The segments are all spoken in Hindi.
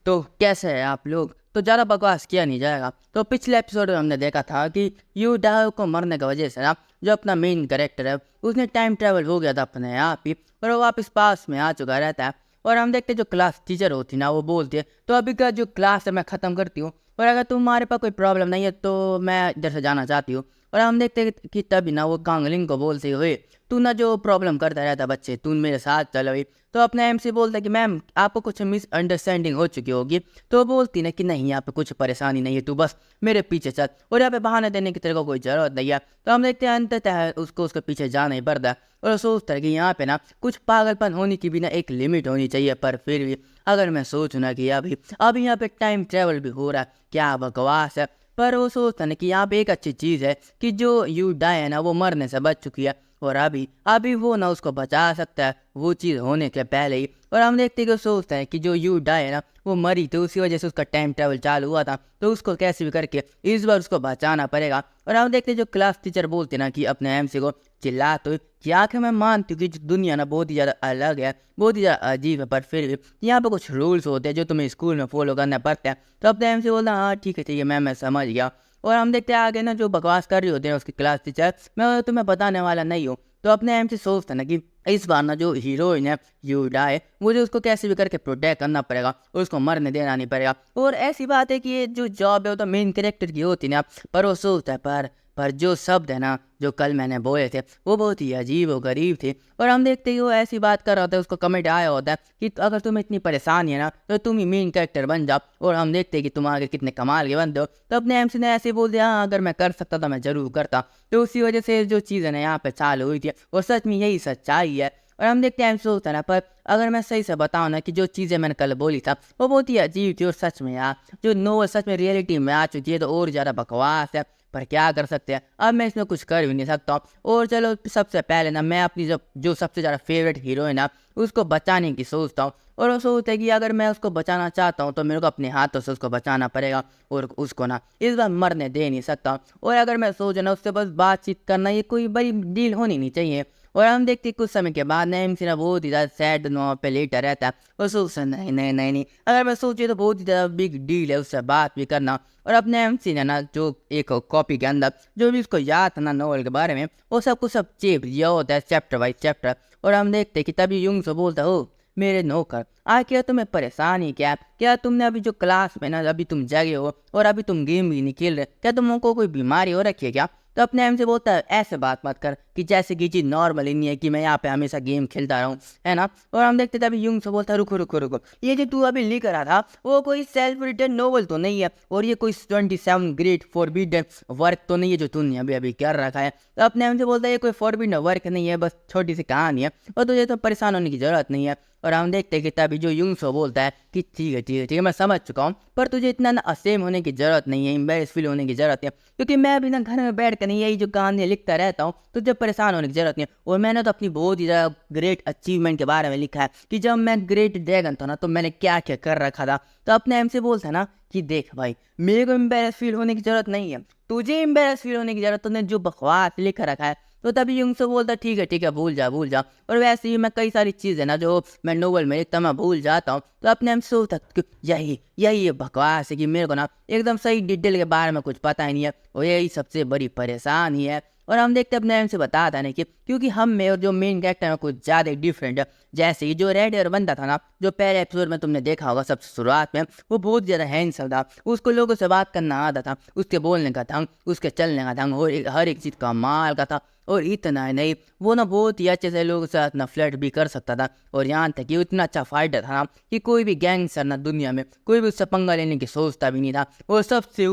तो कैसे हैं आप लोग। तो ज़्यादा बकवास किया नहीं जाएगा। तो पिछले एपिसोड में हमने देखा था कि यू डायो को मरने की वजह से ना जो अपना मेन कैरेक्टर है उसने टाइम ट्रैवल हो गया था अपने आप ही, और वो वापस पास में आ चुका रहता है। और हम देखते जो क्लास टीचर होती ना वो बोलती है तो अभी का जो क्लास है मैं ख़त्म करती हूँ, और अगर तुम्हारे पास कोई प्रॉब्लम नहीं है तो मैं इधर से जाना चाहती हूँ। और हम देखते कि तभी ना वो कांगलिंग को बोलते हुए तू ना जो प्रॉब्लम करता रहता बच्चे तू मेरे साथ चल भाई। तो अपने एमसी बोलता है कि मैम आपको कुछ मिसअंडरस्टैंडिंग हो चुकी होगी। तो वो बोलती ना कि नहीं यहाँ पे कुछ परेशानी नहीं है, तू बस मेरे पीछे चल, और यहाँ पे बहाने देने की तेरे को कोई ज़रूरत नहीं है। तो हम देखते हैं अंततः उसको उसके पीछे जाना ही पड़ता है, और सोचता है कि यहाँ पे ना कुछ पागलपन होने की भी ना एक लिमिट होनी चाहिए। पर फिर भी अगर मैं सोचूँ ना कि अभी यहाँ पे टाइम ट्रैवल भी हो रहा है, क्या बकवास है। पर वो सोचता है ना कि यहाँ पे एक अच्छी चीज़ है कि जो यू डाई है ना वो मरने से बच चुकी है, और अभी अभी वो ना उसको बचा सकता है वो चीज़ होने के पहले ही। और हम देखते कि वो सोचता है कि जो यू डाई है ना वो मरी तो उसी वजह से उसका टाइम ट्रैवल चालू हुआ था, तो उसको कैसे भी करके इस बार उसको बचाना पड़ेगा। और हम देखते जो क्लास टीचर बोलते ना कि अपने एमसी को चिल्ला तो कि आखिर मैं मानती हूँ कि जो दुनिया ना बहुत ही ज़्यादा अलग है, बहुत ही ज़्यादा अजीब है, पर फिर भी यहाँ पर कुछ रूल्स होते हैं जो तुम्हें स्कूल में फॉलो करना पड़ता है। तो अपने एमसी बोलता हाँ ठीक है मैं समझ गया। और हम देखते हैं आगे ना जो बकवास कर रही होते हैं उसकी क्लास टीचर, मैं तुम्हें बताने वाला नहीं हूँ। तो अपने एम से सोचता ना कि इस बार ना जो हीरोइन है यूडा है मुझे उसको कैसे भी करके प्रोटेक्ट करना पड़ेगा, उसको मरने देना नहीं पड़ेगा। और ऐसी बात है कि ये जो जॉब है वो तो मेन कैरेक्टर की होती ना, पर वो सोचता है पर जो शब्द है ना जो कल मैंने बोले थे वो बहुत ही अजीब और गरीब थे। और हम देखते ही वो ऐसी बात कर रहा होता है, उसको कमेंट आया होता है कि अगर तुम्हें इतनी परेशानी है ना तो तुम ही मेन कैरेक्टर बन जाओ। और हम देखते हैं कि तुम आगे कितने कमाल के बनते हो। तो अपने एमसी ने ऐसे बोल दिया हाँ अगर मैं कर सकता तो मैं ज़रूर करता। तो उसी वजह से जो चीज़ें ना यहाँ पे चालू हुई थी और सच में यही सच्चाई है। और हम देखते हैं एमसी होता है ना, पर अगर मैं सही से बताऊँ ना कि जो चीज़ें मैंने कल बोली था वो बहुत ही अजीब थी, और सच में यार जो नोवेल सच में रियलिटी में आ चुकी है तो और ज़्यादा बकवास है। पर क्या कर सकते हैं, अब मैं इसमें कुछ कर भी नहीं सकता हूँ। और चलो सबसे पहले ना मैं अपनी जो सबसे ज़्यादा फेवरेट हीरोइन है उसको बचाने की सोचता हूँ। और वो सोचता है कि अगर मैं उसको बचाना चाहता हूँ तो मेरे को अपने हाथों से उसको बचाना पड़ेगा, और उसको ना इस बार मरने दे नहीं सकता हूँ। और अगर मैं सोचूं ना उससे बस बातचीत करना ये कोई बड़ी डील होनी नहीं चाहिए। और हम देखते कुछ समय के बाद ना एमसी ना बहुत ही ज़्यादा सैड नो पे लेटा रहता है, और सोचता नहीं नहीं नहीं नहीं अगर मैं सोचिए तो बहुत ही ज़्यादा बिग डील है उससे बात भी करना। और अपने एमसी ने ना जो एक कॉपी के अंदर जो भी उसको याद था ना नॉवल के बारे में वो सब कुछ सब चेप दिया होता है चैप्टर वाइज चैप्टर। और हम देखते कि तभी यूं से बोलता हो मेरे नौकर क्या तुम्हें परेशानी क्या तुमने अभी जो क्लास में ना अभी तुम जगे हो और अभी तुम गेम भी नहीं खेल रहे, क्या तुमको कोई बीमारी हो रखी है क्या। तो अपने एम से बोलता है ऐसे बात मत कर कि जैसे कि चीज़ नॉर्मल ही नहीं है कि मैं यहाँ पे हमेशा गेम खेलता रहूँ, है ना। और हम देखते तभी यूं से बोलता है रुको रुको रुको, ये जो तू अभी लिख रहा था वो कोई सेल्फ रिटन नोवेल तो नहीं है, और ये कोई 27 ग्रेट फॉरबिडन वर्क तो नहीं है जो तूने अभी अभी कर रखा है। तो अपने एम से बोलता है ये कोई फॉरबिडन वर्क नहीं है, बस छोटी सी कहानी है और तुझे तो परेशान होने की जरूरत नहीं है। और हम देखते हैं कि तभी जो यूंसो बोलता है कि ठीक है मैं समझ चुका हूँ, पर तुझे इतना ना असेम होने की ज़रूरत नहीं है, एम्बेरस फील होने की ज़रूरत है, क्योंकि मैं भी ना घर में बैठ कर नहीं यही जो कहानी लिखता रहता हूँ, तुझे परेशान होने की ज़रूरत नहीं है। और मैंने तो अपनी बहुत ही ज़्यादा ग्रेट अचीवमेंट के बारे में लिखा है कि जब मैं ग्रेट ड्रैगन था ना तो मैंने क्या क्या कर रखा था। तो अपने एम से बोलता है ना कि देख भाई मेरे को एम्बेरस फील होने की ज़रूरत नहीं है, तुझे एम्बेरस फील होने की ज़रूरत, तूने जो बकवास लिख रखा है। तो तभी यूं से बोलता ठीक है भूल जा भूल जा। और वैसे ही मैं कई सारी चीज़ें ना जो मैं नोवेल में लिखता मैं भूल जाता हूँ। तो अपने हम सोचता कि यही यही ये बकवास है कि मेरे को ना एकदम सही डिटेल के बारे में कुछ पता ही नहीं है, और यही सबसे बड़ी परेशानी है। और हम देखते अपने एम से बताता नहीं कि क्योंकि हम में और जो मेन कैरेक्टर में कुछ ज़्यादा डिफरेंट है। जैसे ही जो रेड एयर बंदा था ना जो पहले एपिसोड में तुमने देखा होगा सबसे शुरुआत में, वो बहुत ज़्यादा हैंडसम था, उसको लोगों से बात करना आता था, उसके बोलने का ढंग उसके चलने का ढंग और हर एक चीज़ का माल का था। और इतना ही नहीं वो ना बहुत ही अच्छे से लोगों के साथ ना फ्लर्ट भी कर सकता था, और यहाँ तक कि इतना अच्छा फाइटर था ना कि कोई भी गैंगस्टर ना दुनिया में कोई भी उससे पंगा लेने की सोचता भी नहीं था। और सबसे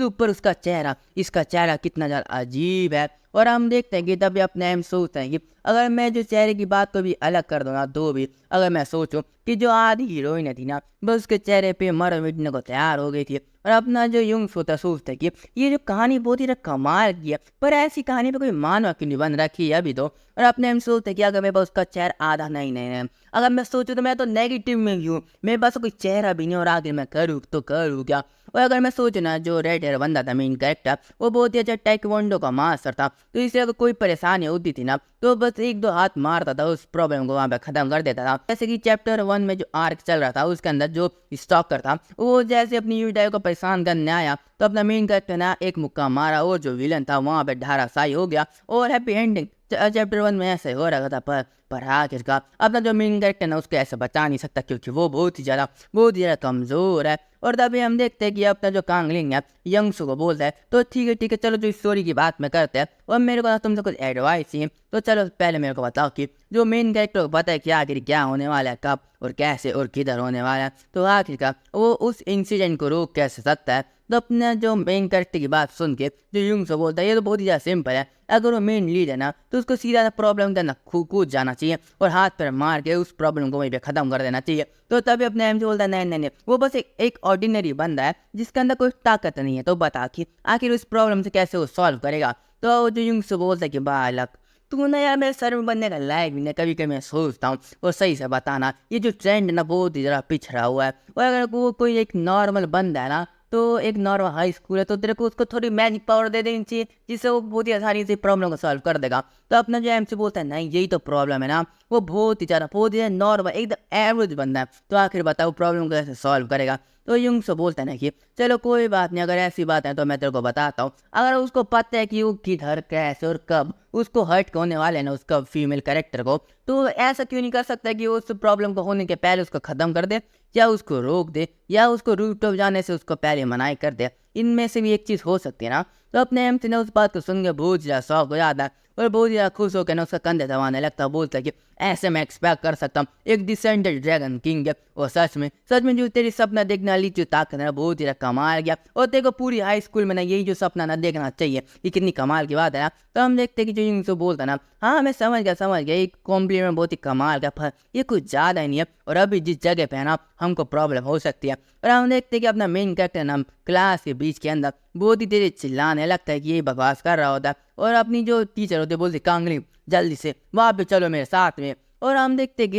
ऊपर उसका चेहरा, इसका चेहरा कितना ज़्यादा अजीब है। और हम देखते हैं कि तभी अपने एम सोचते हैं कि अगर मैं जो चेहरे की बात को भी अलग कर दूँ ना तो भी अगर मैं सोचूं कि जो आधी हीरोइन थी ना बस उसके चेहरे पे मर मिटने को तैयार हो गई थी। और अपना जो यूं सोचता है कि ये जो कहानी बहुत ही कमाल की है, पर ऐसी कहानी पे कोई मानव क्यों नहीं बन रखी है अभी तो। और अपने हम सोचते हैं कि अगर मेरे पास उसका चेहरा आधा नहीं अगर मैं सोचूं तो मैं तो नेगेटिव में ही हूँ, मेरे पास कोई चेहरा भी नहीं और आगे मैं करूँ क्या। और अगर मैं सोचूं ना जो रेड हेयर बंदा था मेन कैरेक्टर वो बहुत ही अच्छा टेक्वांडो का मास्टर था, तो इससे अगर कोई परेशानी होती थी ना तो बस 1-2 हाथ मारता था, उस प्रॉब्लम को वहाँ पे खत्म कर देता था। जैसे कि चैप्टर 1 में जो आर्क चल रहा था उसके अंदर जो स्टॉकर था वो जैसे अपनी यूडाई को परेशान करने आया तो अपना मेन कैरेक्टर ने एक मुक्का मारा और जो विलन था वहाँ पे ढाराशायी हो गया और हैप्पी एंडिंग। चैप्टर 1 में ऐसे हो रहा था पर आखिरकार अपना जो मेन कैरेक्टर है उसको ऐसे बचा नहीं सकता क्योंकि वो बहुत ही ज़्यादा कमज़ोर है। और तभी हम देखते हैं कि अपना जो कांगलिंग है यंगसू को बोलता है तो ठीक है चलो जो स्टोरी की बात में करते हैं और मेरे को ना तुमसे कुछ एडवाइस चाहिए। तो चलो पहले मेरे को बताओ कि जो मेन कैरेक्टर को पता है कि आखिर क्या होने वाला है, कब और कैसे और किधर होने वाला है, तो आखिरकार वो उस इंसिडेंट को रोक कैसे सकता है। तो अपने जो मेन कैरेक्टर की बात सुन के जो युंग बोलता है ये तो बहुत ही ज़्यादा सिंपल है, अगर वो मेन लीड है ना तो उसको सीधा प्रॉब्लम के अंदर कूद जाना चाहिए और हाथ पैर मार के उस प्रॉब्लम को वहीं पे ख़त्म कर देना चाहिए। तो तभी अपने एम से बोलता है नहीं वो बस एक ऑर्डिनरी बंदा है जिसके अंदर कोई ताकत नहीं है, तो बता कि आखिर उस प्रॉब्लम से कैसे वो सॉल्व करेगा। तो जो युंग बोलता है कि बालक तू ना यार मेरे सर में बनने का लायक भी नहीं, कभी कभी मैं सोचता हूँ वो सही से बताना ये जो ट्रेंड है ना बहुत ही ज़रा पिछड़ा हुआ है और अगर वो कोई एक नॉर्मल बंदा है ना तो एक नॉर्मल हाई स्कूल है तो तेरे को उसको थोड़ी मैजिक पावर दे देनी चाहिए जिससे वो बहुत ही आसानी से प्रॉब्लम को सॉल्व कर देगा। तो अपना जो एमसी बोलता है नहीं यही तो प्रॉब्लम है ना, वो बहुत ही नॉर्मल एकदम एवरेज बंदा है, तो आखिर बताओ प्रॉब्लम को कैसे सॉल्व करेगा। तो युंग से बोलता है ना कि चलो कोई बात नहीं, अगर ऐसी बात है तो मैं तेरे को बताता हूँ। अगर उसको पता है कि वो किधर कैसे और कब उसको हर्ट होने वाले हैं ना उसका फीमेल कैरेक्टर को, तो ऐसा क्यों नहीं कर सकता कि वो उस प्रॉब्लम को होने के पहले उसको ख़त्म कर दे या उसको रोक दे या उसको रूट ऑफ जाने से उसको पहले मनाई कर दे। इनमें से भी एक चीज़ हो सकती है ना। तो अपने एम ने उस बात को सुन के बहुत ज़्यादा शौक हो जाता है और बहुत ज़्यादा खुश होकर ना उसका कंधे दबाने लगता है, बोलता है कि ऐसे मैं एक्सपेक्ट कर सकता हूँ एक डिसेंडेंट ड्रैगन किंग है। और सच में जो तेरी सपना देखने वाली जो ताकत है ना बहुत ही कमाल गया और तेरे को पूरी हाई स्कूल में ना यही जो सपना ना देखना चाहिए, ये कितनी कमाल की बात है ना। तो हम देखते हैं कि जो युंग से बोलता ना हाँ मैं समझ गया एक कॉम्प्लीमेंट बहुत ही कमाल का, पर ये कुछ ज़्यादा ही नहीं है और अभी जिस जगह पे है ना हमको प्रॉब्लम हो सकती है। और हम देखते हैं कि अपना मेन कैरेक्टर ना क्लास के बीच के अंदर बहुत ही देर चिल्लाने लगता है कि ये बकवास कर रहा होता है और अपनी जो टीचर होते बोलते कांगली जल्दी से वहाँ पे चलो मेरे साथ में। और हम देखते हैं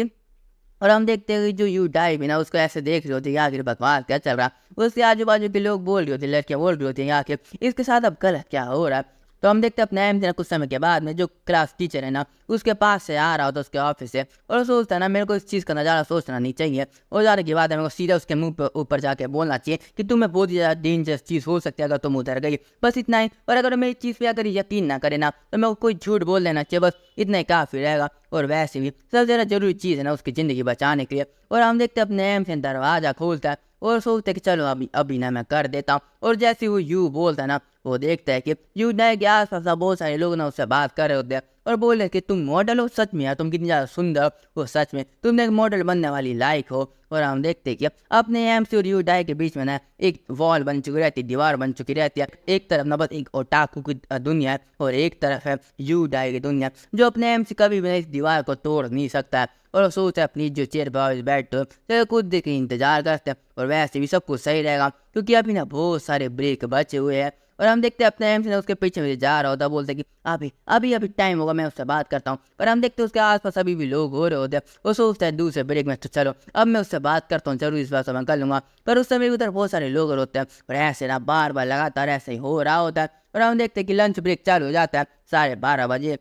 कि जो यू डाई भी ना उसको ऐसे देख रहे होते हैं आखिर बकवास क्या चल रहा है, उसके आजू बाजू के लोग बोल रहे होते हैं, लड़कियाँ बोल रही होती हैं आखिर इसके साथ अब गलत क्या हो रहा है। तो हम देखते हैं अपने एम से कुछ समय के बाद में जो क्लास टीचर है ना उसके पास से आ रहा होता है उसके ऑफिस से और सोचता है ना मेरे को इस चीज़ का नज़ारा सोचना नहीं चाहिए और ज़्यादा की बात है मेरे को सीधा उसके मुंह पर ऊपर जाके बोलना चाहिए कि तुम्हें बहुत ही ज़्यादा डेंजरस चीज़ हो सकती है अगर तुम उधर गई, बस इतना ही। और अगर मेरी चीज़ पे अगर यकीन ना करे ना तो मेरे को कोई झूठ बोल देना चाहिए, बस इतना ही काफ़ी रहेगा। और वैसे भी सबसे ज़्यादा जरूरी चीज़ है ना उसकी ज़िंदगी बचाने के लिए। और हम देखते हैं अपने एम से दरवाज़ा खोलता है और सोचते हैं कि चलो अभी ना मैं कर देता हूँ। और जैसे वो यू बोलता है ना वो देखता है कि यू नए के आस पास बहुत सारे लोग ना उससे बात कर रहे होते हैं और बोले कि तुम मॉडल हो, सच में यार तुम कितनी ज़्यादा सुंदर हो, सच में तुम एक मॉडल बनने वाली लायक हो। और हम देखते हैं कि अपने एम सी और यू डाई के बीच में ना एक वॉल बन चुकी रहती है, दीवार बन चुकी रहती है। एक तरफ ना बस एक ओटाकू की दुनिया है और एक तरफ है यू डाई की दुनिया, जो अपने एम सी कभी भी इस दीवार को तोड़ नहीं सकता है। और सोचते हैं अपनी जो चेयर पर बैठो तो कुछ देर के इंतजार करते हैं और वैसे भी सब कुछ सही रहेगा क्योंकि अभी ना बहुत सारे ब्रेक बचे हुए हैं। और हम देखते हैं अपने एम से उसके पीछे में जा रहा होता है, बोलते कि अभी टाइम होगा मैं उससे बात करता हूँ। और हम देखते हैं उसके आसपास अभी भी लोग हो रहे होते हैं, वो सोचता है दूसरे ब्रेक में तो चलो अब मैं उससे बात करता हूँ, जरूर इस बात से मैं कर लूँगा। पर उस समय उधर बहुत सारे लोग होते हैं और ऐसे ना बार बार लगातार ऐसे ही हो रहा होता है। और हम देखते हैं कि लंच ब्रेक चालू हो जाता है 12:30 बजे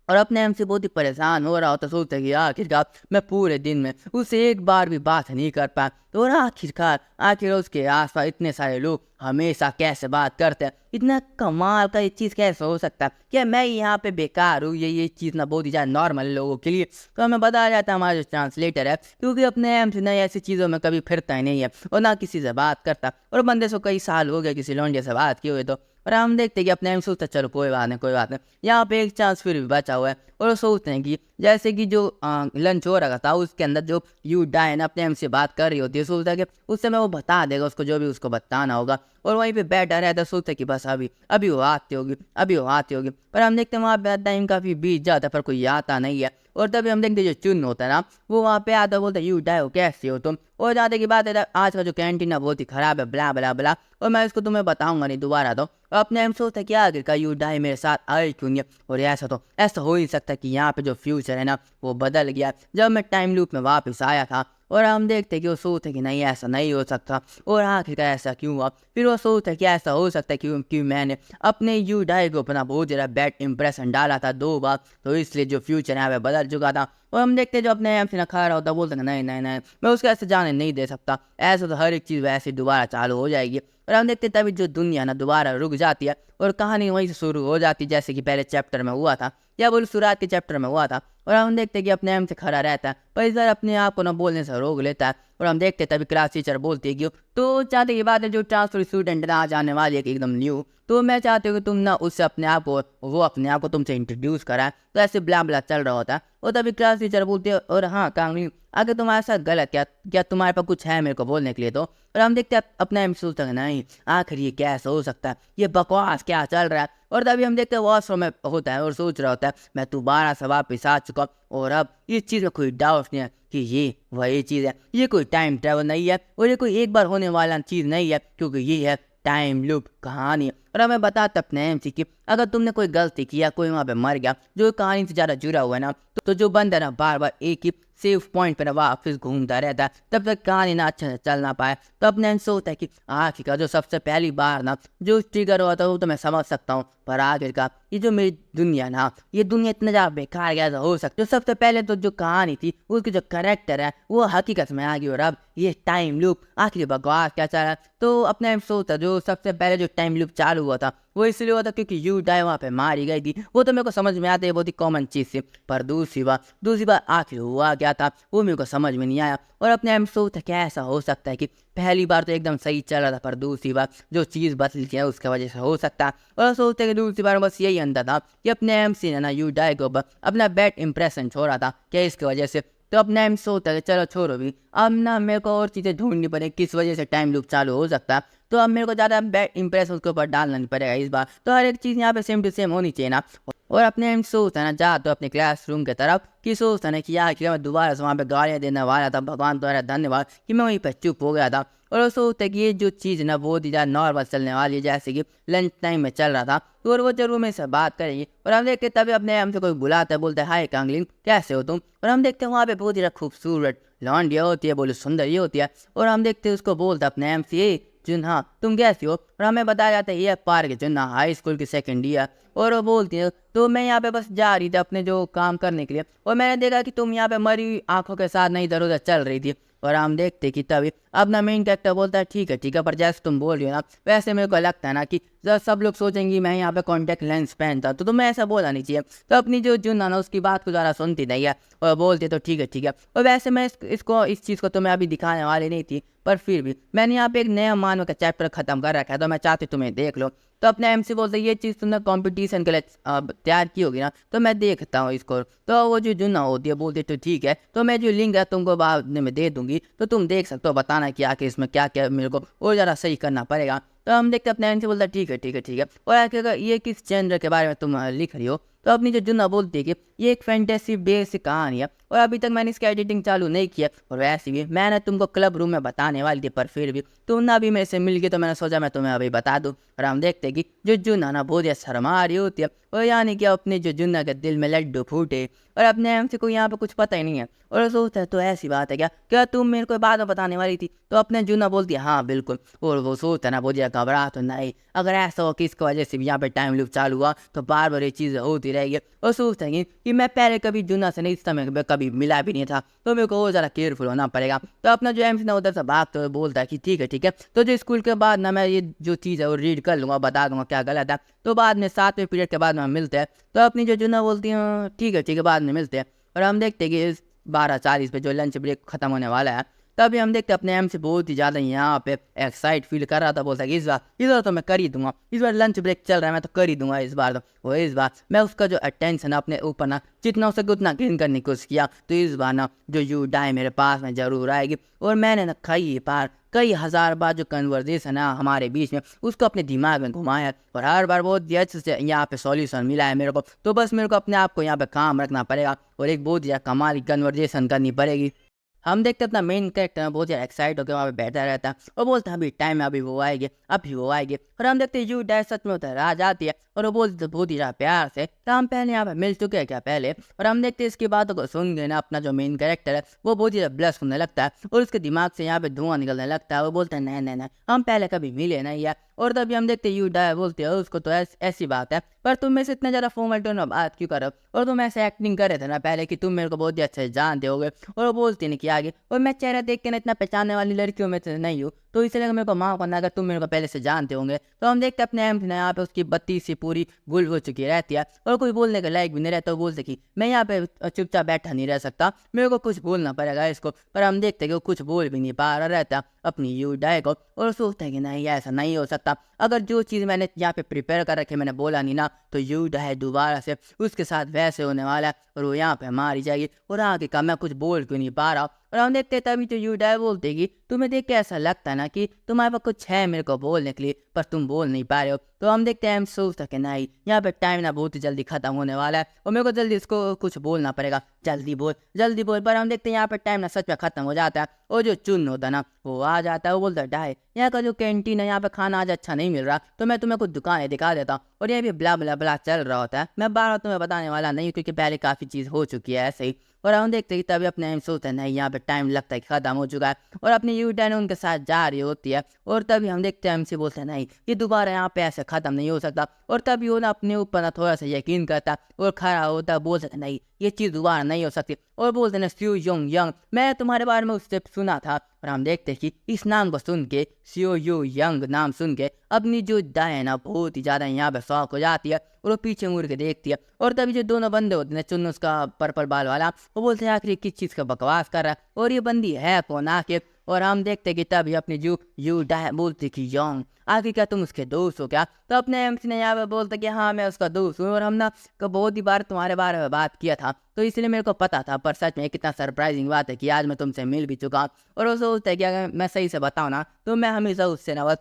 और अपने एम से बहुत ही परेशान हो रहा होता, सोचता है कि आखिरकार मैं पूरे दिन में उससे एक बार भी बात नहीं कर पाया। तो और आखिर उसके आसपास इतने सारे लोग हमेशा कैसे बात करते हैं, इतना कमाल का ये चीज़ कैसे हो सकता है, क्या मैं यहाँ पे बेकार हूँ, ये चीज़ ना बहुत ही ज़्यादा नॉर्मल लोगों के लिए। तो हमें बताया जाता है हमारा जो ट्रांसलेटर है क्योंकि अपने एम से ना ऐसी चीज़ों में कभी फिरता ही नहीं है और ना किसी से बात करता और बंदे से कई साल हो गए किसी लौंडे से बात किए हुए। तो और हम देखते हैं कि अपने एम सोचते चलो कोई बात नहीं यहाँ पे एक चांस फिर भी बचा हुआ है। और सोचते हैं कि जैसे कि जो लंच हो रहा था उसके अंदर जो यू डायन अपने एम से बात कर रही होती है, सोचता है कि उस समय वो बता देगा उसको जो भी उसको बताना होगा और वहीं पे बैठा रहता है, सोचता है कि बस अभी वो आती होगी। पर हम देखते हैं वहाँ पे टाइम काफ़ी बीत जाता है पर कोई आता नहीं है। और तभी हम देखते हैं जो चुन होता है ना वो वहाँ पे आता है, बोलता है यू डायो कैसे हो तुम। और ज़्यादा की बात है आज का जो कैंटीन है बहुत ही ख़राब है, ब्ला ब्ला ब्ला, और मैं इसको तुम्हें बताऊंगा नहीं दोबारा। तो अपने एम सोचता है कि आगे का यू डाई मेरे साथ आए क्यों नहीं। और ऐसा हो ही सकता है कि यहाँ पे जो फ्यूचर है ना वो बदल गया। जब मैं टाइम लूप में वापस आया था और हम देखते हैं कि वो सोचते हैं कि नहीं ऐसा नहीं हो सकता, और आखिरकार ऐसा क्यों हुआ। फिर वो सोचते हैं कि ऐसा हो सकता है क्योंकि मैंने अपने यू डाई को अपना बहुत ज़्यादा बैड इंप्रेशन डाला था 2 बार, तो इसलिए जो फ्यूचर यहाँ पे बदल चुका था। और हम देखते हैं जो अपने एम से खड़ा होता है बोलते हैं नहीं नहीं नहीं, मैं उसको ऐसे जाने नहीं दे सकता, ऐसा तो हर एक चीज़ वैसे दोबारा चालू हो जाएगी। और हम देखते हैं तभी जो दुनिया ना दोबारा रुक जाती है और कहानी वहीं से शुरू हो जाती है, जैसे कि पहले चैप्टर में हुआ था, या बोल शुरुआत के चैप्टर में हुआ था। और हम देखते हैं कि अपने एम से खड़ा रहता है, पर इस बार अपने आप को ना बोलने से रोक लेता है। और हम देखते हैं तभी क्लास टीचर बोलती है कि तो चाहते की बात है जो ट्रांसफर स्टूडेंट ना आ जाने वाली है कि एकदम न्यू, तो मैं चाहती हूँ कि तुम ना उससे अपने आप को, वो अपने आप को तुमसे इंट्रोड्यूस कराए। तो ऐसे ब्ला ब्ला चल रहा होता है, और तभी क्लास टीचर बोलती है और हाँ कांगली, अगर तुम्हारे साथ गलत क्या तुम्हारे पास कुछ है मेरे को बोलने के लिए तो। और हम देखते हैं अपना एम सोचते हैं नहीं आखिर ये कैसे हो सकता है, ये बकवास क्या चल रहा है। और तभी हम देखते हैं वॉशरूम में होता है और सोच रहा होता है मैं दोबारा से वापस आ चुका, और अब इस चीज़ में कोई डाउट नहीं है कि ये वही चीज़ है, ये कोई टाइम ट्रैवल नहीं है और ये कोई एक बार होने वाला चीज़ नहीं है, क्योंकि ये है टाइम लूप कहानी। और हमें बताता अपने एम कि अगर तुमने कोई गलती किया, कोई वहाँ पे मर गया जो कहानी से ज़्यादा जुड़ा हुआ है ना, तो जो बंदा ना बार बार एक ही सेफ पॉइंट पर ना वापस घूमता रहता है, तब तक कहानी ना अच्छे से चल ना पाए। तो अपने एम सोचता है कि आखिरकार जो सबसे पहली बार ना जो ट्रिगर हुआ था वो तो मैं समझ सकता हूँ, पर आखिरकार ये जो मेरी दुनिया ना, ये दुनिया इतना ज़्यादा बेकार कैसा हो सकता है। जो सबसे पहले तो जो कहानी थी उसकी जो करेक्टर है वो हकीकत में आ गई, और अब ये टाइम लूप आखिर बकवास क्या चल रहा है। तो अपने एम सोचता जो सबसे पहले जो टाइम लूप चालू हुआ था वो इसलिए हुआ था क्योंकि यू डाई वहाँ पे मारी गई थी, वो तो मेरे को समझ में आता है, बहुत ही कॉमन चीज़ थी। पर दूसरी बार आखिर हुआ क्या था वो मेरे को समझ में नहीं आया। और अपने एम सोचता क्या ऐसा हो सकता है कि पहली बार तो एकदम सही चल रहा था, पर दूसरी बार जो चीज़ बदल गई है उसकी वजह से हो सकता है। और सोचते कि दूसरी बार बस यही अंदर था कि अपने एम सी ने ना यू डाई को अपना बैड इंप्रेशन छोड़ा था क्या इसकी वजह से। तो अपने एम सोचता है चलो छोड़ो भी, अब ना मेरे को और चीज़ें ढूंढनी पड़ेगी किस वजह से टाइम लूप चालू हो सकता है। तो अब मेरे को ज़्यादा बैड इंप्रेशन उसके ऊपर डालना नहीं पड़ेगा इस बार, तो हर एक चीज़ यहाँ पे सेम टू सेम होनी चाहिए ना। और अपने एम सोचता है ना जा तो अपने क्लासरूम की तरफ कि सोचता है कि यार कि मैं दोबारा से वहाँ पे गालियाँ देने वाला था, भगवान तुम्हारा धन्यवाद कि मैं वहीं पर चुप हो गया था। और वो सोचता है कि ये जो चीज़ ना बहुत ही ज़्यादा नॉर्मल चलने वाली है, जैसे कि लंच टाइम में चल रहा था, तो और वो जरूर मेरे से बात करेगी। और हम देखते तभी अपने हमसे कोई बुलाता है, बोलता है हाय कांगलिन कैसे हो तुम। और हम देखते हैं वहाँ पे बहुत ही ज़्यादा खूबसूरत लॉन्डिया होती है, बोले सुंदर ये होती है। और हम देखते हैं उसको बोलता अपने एम सी जुन्हा तुम कैसी हो। और हमें बताया जाता है ये पार्क जुन्हा हाई स्कूल की सेकंड ईयर। और वो बोलती है तो मैं यहाँ पे बस जा रही थी अपने जो काम करने के लिए, और मैंने देखा कि तुम यहाँ पे मरी हुई आंखों के साथ नहीं इधर उधर चल रही थी। और हम देखते कि तभी अपना मेन कैरेक्टर बोलता है ठीक है पर जैसे तुम बोल रही हो ना वैसे मेरे को लगता है ना कि जब सब लोग सोचेंगे मैं यहाँ पे कॉन्टैक्ट लेंस पहनता तो तुम्हें ऐसा बोला नहीं चाहिए। तो अपनी जो जुन्ना ना उसकी बात को ज़्यादा सुनती नहीं है और बोलती तो ठीक है। और वैसे मैं इस चीज़ को तुम्हें अभी दिखाने वाली नहीं थी, पर फिर भी मैंने यहाँ पे एक नया मानव का चैप्टर खत्म कर रखा है, तो मैं चाहती तुम्हें देख लो। तो अपने एमसी बोलते ये चीज़ तुमने कंपटीशन के लिए तैयार की होगी ना, तो मैं देखता हूँ इसको। तो वो जो जुन्ना होती है बोलती तो ठीक है, तो मैं जो लिंक है तुमको बाद में दे दूंगी, तो तुम देख सकते हो, बताना कि आखिर इसमें क्या क्या मेरे को और ज़्यादा सही करना पड़ेगा। तो हम देखते अपने एमसी बोलता ठीक है। और आखिर ये किस जेनर के बारे में तुम लिख रही हो। तो अपनी जो जुन्ना बोलती है कि ये एक फैंटेसी बेस्ड कहानी है और अभी तक मैंने इसकी एडिटिंग चालू नहीं किया, और वैसे भी मैंने तुमको क्लब रूम में बताने वाली थी, पर फिर भी तुम ना भी मेरे से मिल गई, तो मैंने सोचा मैं तुम्हें अभी बता दूं। और हम देखते कि जो जुन्ना ना बहुत शर्मा रही होती है, और यानी कि अपने जो जुन्ना के दिल में लड्डू फूटे, और अपने एमसी को यहाँ पे कुछ पता ही नहीं है। और वो सोचता है तो ऐसी बात है क्या तुम मेरे को बाद में बताने वाली थी। तो अपने जुन्ना बोलती है हाँ बिल्कुल। और वो सोचता है ना बहुत ज़्यादा घबरा तो नहीं, अगर ऐसा हो कि इसकी वजह से भी यहाँ पे टाइम लूप चालू हुआ तो बार बार ये चीज़ें होती रहेगी। और सोचता है कि मैं पहले कभी जुन्ना से नहीं इस समय में कभी मिला भी नहीं था, तो मेरे को और ज़्यादा केयरफुल होना पड़ेगा। तो अपना जो एमसी ना उधर से भागते हुए बोलता है कि ठीक है। तो जो स्कूल के बाद ना मैं ये जो चीज़ है वो रीड कर लूँगा, बता दूंगा क्या गलत है, तो बाद में 7वें पीरियड के बाद में हम मिलते हैं। तो अपनी जो जुन्ना बोलती हैं ठीक है बाद में मिलते हैं। और हम देखते हैं कि इस 12:40 पे जो लंच ब्रेक खत्म होने वाला है, तभी हम देखते अपने एम से बहुत ही ज़्यादा यहाँ पे एक्साइट फील कर रहा था, बोलता है कि इस बार तो मैं कर ही दूंगा, इस बार लंच ब्रेक चल रहा है मैं तो कर ही दूंगा इस बार। तो वो इस बार मैं उसका जो अटेंशन अपने ऊपर ना जितना हो सके उतना गेन करने की कोशिश किया, तो इस बार ना जो यू डाई मेरे पास में जरूर आएगी। और मैंने ना कई हजार बार जो कन्वर्जेशन है हमारे बीच में उसको अपने दिमाग में घुमाया, और हर बार बहुत ही अच्छे से यहाँ पे सॉल्यूशन मिला है मेरे को। तो बस मेरे को अपने आप को यहाँ पे काम रखना पड़ेगा और एक बहुत ही कमाल की कन्वर्जेशन करनी पड़ेगी। हम देखते हैं अपना मेन कैरेक्टर बहुत ज़्यादा एक्साइट होकर वहाँ पे बैठा रहता है और बोलता है अभी टाइम है, अभी वो आएगी, अभी वो आएगी। और हम देखते हैं यू डैड सच में होता है, राज आती है और वो बोलते हैं बहुत ही ज़्यादा प्यार से, तो हम पहले यहाँ पे मिल चुके हैं क्या पहले। और हम देखते हैं इसकी बातों को सुन के ना अपना जो मेन कैरेक्टर है वो बहुत ही ज़्यादा ब्लश होने लगता है और उसके दिमाग से यहाँ पे धुआं निकलने लगता है। वो बोलते हैं नहीं नहीं नहीं, हम पहले कभी मिले नहीं है। और तभी हम देखते यू डाई बोलते हो उसको तो ऐसी बात है, पर तुम में से इतना ज़्यादा फॉर्मल टोन में बात क्यों करो, और तुम ऐसे एक्टिंग कर रहे थे ना पहले कि तुम मेरे को बहुत ही अच्छे से जानते होगे। और वो बोलती नहीं कि आगे, और मैं चेहरा देख के ना इतना पहचानने वाली लड़कियों में से नहीं हूँ, तो इसलिए मेरे को माफ़ करना अगर तुम मेरे को पहले से जानते होंगे। तो हम देखते अपने एम यहाँ पे उसकी बत्ती सी पूरी गुल हो चुकी रहती है और कोई बोलने के लायक भी नहीं रहता। वो बोलते कि मैं यहाँ पे चुपचाप बैठा नहीं रह सकता, मेरे को कुछ बोलना पड़ेगा इसको। पर हम देखते कि वो कुछ बोल भी नहीं पा रहा रहता अपनी यू डाई को, और सोचते हैं कि नहीं ऐसा नहीं हो सकता, अगर जो चीज़ मैंने यहाँ पे प्रिपेयर कर रखी मैंने बोला नहीं ना, तो यू डाई दोबारा से उसके साथ वैसे होने वाला है और वो यहाँ पे मारी जाएगी। और आगे का मैं कुछ बोल क्यों नहीं पा रहा। और हम देखते तभी तो यू डाई बोलते कि तुम्हें देख के ऐसा लगता है ना कि तुम्हारे पास कुछ है मेरे को बोलने के लिए, पर तुम बोल नहीं पा रहे हो। तो हम देखते हैं हम सोचते कि नहीं यहाँ पे टाइम ना बहुत ही जल्दी खत्म होने वाला है और मेरे को जल्दी इसको कुछ बोलना पड़ेगा, जल्दी बोल जल्दी बोल। पर हम देखते हैं यहाँ पे टाइम ना सच में खत्म हो जाता है और जो चुन होता है ना वो आ जाता है। वो बोलता है डाई यहाँ का जो कैंटीन है यहाँ पे खाना आज अच्छा नहीं मिल रहा, तो मैं तुम्हें कुछ दुकानें दिखा देता हूँ। और ये भी ब्ला ब्ला ब्ला चल रहा होता है, मैं बार तुम्हें बताने वाला नहीं क्योंकि पहले काफ़ी चीज़ हो चुकी है ऐसे ही। और हम देखते हैं कि तभी अपने हम सोचते हैं नहीं यहाँ पे टाइम लगता है कि खत्म हो चुका है, और अपनी यू टर्न उनके साथ जा रही होती है। और तभी हम देखते हैं हमसे बोलते हैं नहीं ये दोबारा यहाँ पे ऐसे खत्म नहीं हो सकता। और तभी वो ना अपने ऊपर ना थोड़ा सा यकीन करता है और खड़ा होता है, बोल सकता नहीं ये चीज़ दोबारा नहीं हो सकती। और बोलते हैं सियो योंग यंग, मैं तुम्हारे बारे में उससे सुना था। और हम देखते हैं कि इस नाम को सुन के, सियो यू यंग नाम सुन के अपनी जो दाएं है ना बहुत ही ज़्यादा यहाँ पे शौक हो जाती है और वो पीछे मुड़ के देखती है। और तभी जो दोनों बंदे होते हैं चुन उसका पर्पल बाल वाला, वो बोलते हैं आखिर किस चीज़ का बकवास कर रहा है और ये बंदी है कौन आखिर। और हम देखते कि तभी अपनी जो यू डाई बोलती कि योंग आखिर क्या तुम उसके दोस्त हो क्या। तो अपने एमसी ने यहाँ पे बोलते कि हाँ मैं उसका दोस्त हूँ और हम ना बहुत ही बार तुम्हारे बारे में बात किया था, तो इसलिए मेरे को पता था। पर सच में कितना सरप्राइजिंग बात है कि आज मैं तुमसे मिल भी चुका हूँ। और वो सोचता है कि अगर मैं सही से बताऊँ ना तो मैं हमेशा उससे ना बस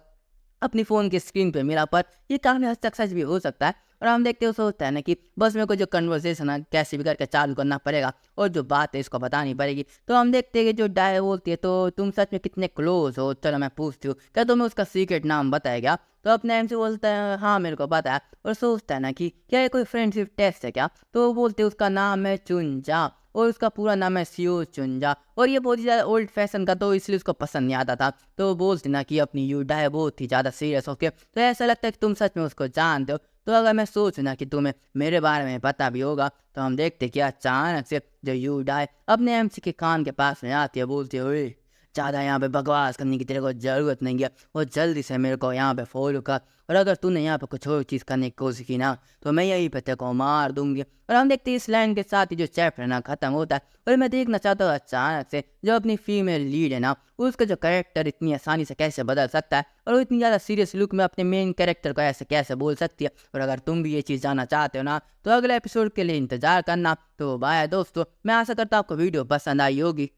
अपनी फ़ोन की स्क्रीन पे मिला, पर ये काफ़ी हद तक सच भी हो सकता है। और हम देखते हो सोचता है ना कि बस मेरे को जो कन्वर्सेशन है कैसे भी करके चालू करना पड़ेगा और जो बात है इसको बतानी पड़ेगी। तो हम देखते हैं कि जो डाय बोलती है तो तुम सच में कितने क्लोज हो, चलो मैं पूछती हूँ क्या तुम्हें उसका सीक्रेट नाम बताएगा। तो अपने एम से बोलता है हाँ मेरे को पता है। और सोचता है ना कि क्या ये कोई फ्रेंडशिप टेस्ट है क्या। तो वो बोलते हैं उसका नाम है चुनजा और उसका पूरा नाम है सियो चुनजा, और ये बहुत ही ज़्यादा ओल्ड फैशन का तो इसलिए उसको पसंद नहीं आता था। तो वो बोलती ना कि अपनी यू डाई बहुत ही ज़्यादा सीरियस होके, तो ऐसा लगता है कि तुम सच में उसको जानते हो। तो अगर मैं सोचूं ना कि तुम्हें मेरे बारे में पता भी होगा, तो हम देखते कि अचानक से जो यू डाई अपने एमसी के कान के पास में आती है, बोलती है ज़्यादा यहाँ पे बकवास करने की तेरे को ज़रूरत नहीं है, और जल्दी से मेरे को यहाँ पे फॉलो कर, और अगर तूने यहाँ पे कुछ और चीज़ करने की कोशिश की ना तो मैं यहीं पे तेरे को मार दूंगी। और हम देखते हैं इस लाइन के साथ ही जो चैप्टर ना खत्म होता है। और मैं देखना चाहता हूँ अचानक से जो अपनी फीमेल लीड है ना उसका जो कैरेक्टर इतनी आसानी से कैसे बदल सकता है और वो इतनी ज़्यादा सीरियस लुक में अपने मेन कैरेक्टर को ऐसे कैसे बोल सकती है। और अगर तुम भी ये चीज़ जानना चाहते हो ना तो अगले एपिसोड के लिए इंतज़ार करना। तो बाय दोस्तों, मैं आशा करता हूँ आपको वीडियो पसंद आई होगी।